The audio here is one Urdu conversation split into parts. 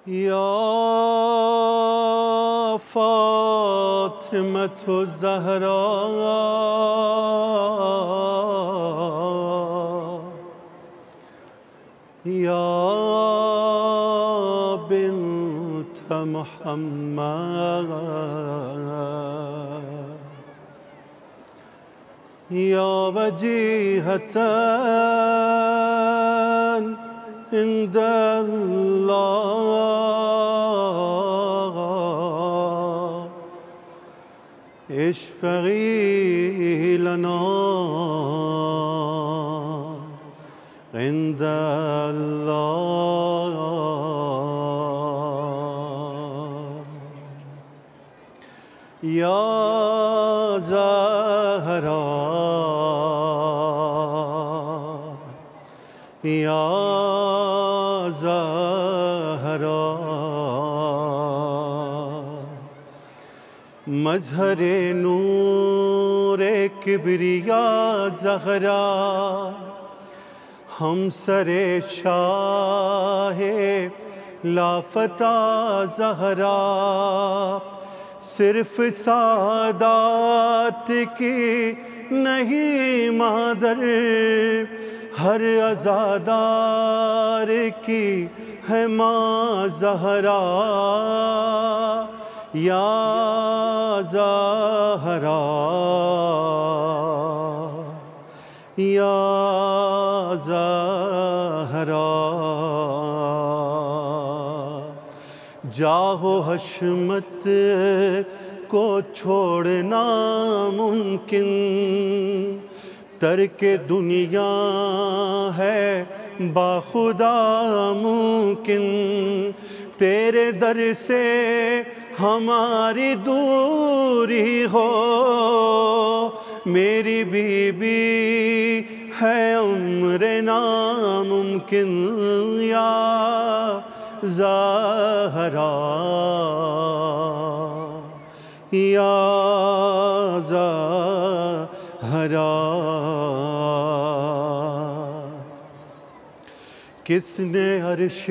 یا فاطمة الزهراء یا بنت محمد یا وجیہة عند اللہ اشفعی لنا عند اللہ یا زہراء یا زہراء مظہر نور کبریاء زہراء ہمسر شاہ لافتہ زہراء صرف سادات کی نہیں مادر ہر عزادار کی ہے ماں زہراء یا زہراء یا زہراء جاہ و حشمت کو چھوڑنا ممکن ترک دنیا ہے باخدا ممکن تیرے در سے ہماری دوری ہو میری بی بی ہے عمر ناممکن یا زہراء یا زہراء کس نے عرش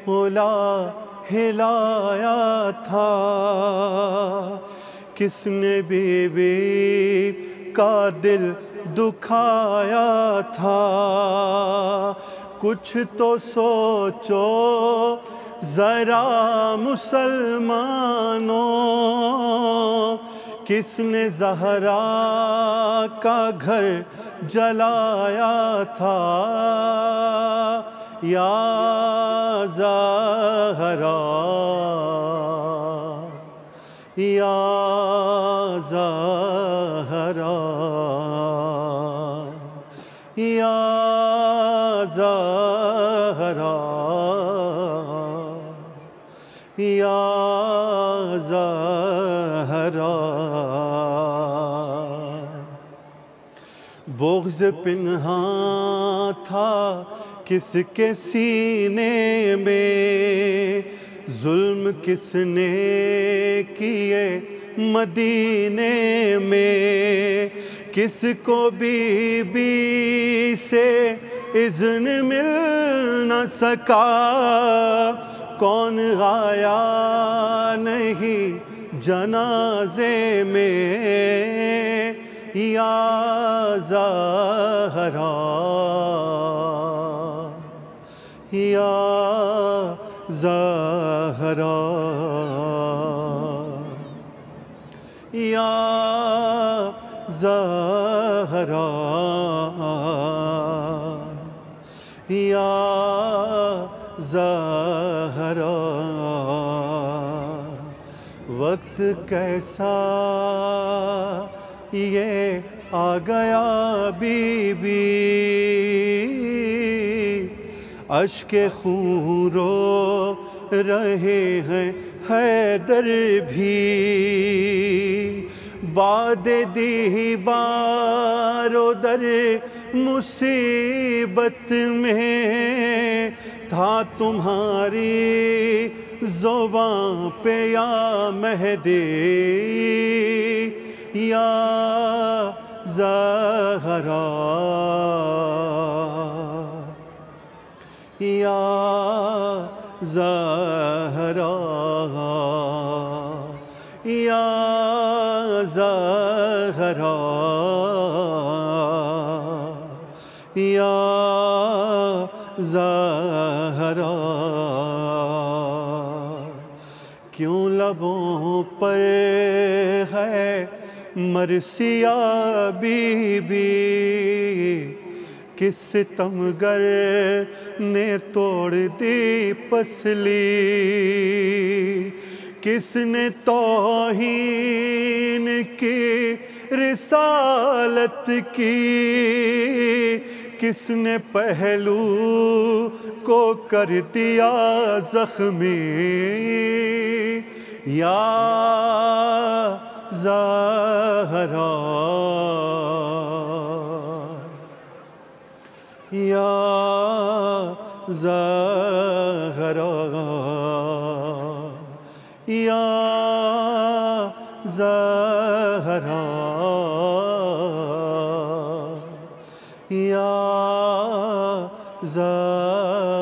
اولا ہلایا تھا کس نے بی بی کا دل دکھایا تھا کچھ تو سوچو ذرا مسلمانوں کس نے زہرا کا گھر جلایا تھا یا زہراء یا زہراء یا زہراء یا زہراء بغض پنہاں تھا کس کے سینے میں ظلم کس نے کیے مدینے میں کس کو بی بی سے اذن مل نہ سکا کون آیا نہیں جنازے میں یا زہراء یا زہراء یا زہراء یا زہراء وقت کیسا یہ آ گیا بی بی اشک خون رو رہے ہیں حیدر بھی باد دیوار و در مصیبت میں تھا تمہاری زباں پہ یا مہدی یا زہراء یا زہرا یا زہرا یا زہرا کیوں لبوں پر ہے مرثیہ بی بی کس ستمگر نے توڑ دی پسلی کس نے توہین کی رسالت کی کس نے پہلو کو کر دیا زخمی یا زہرا یا زہرا یا زہرا یا زہرا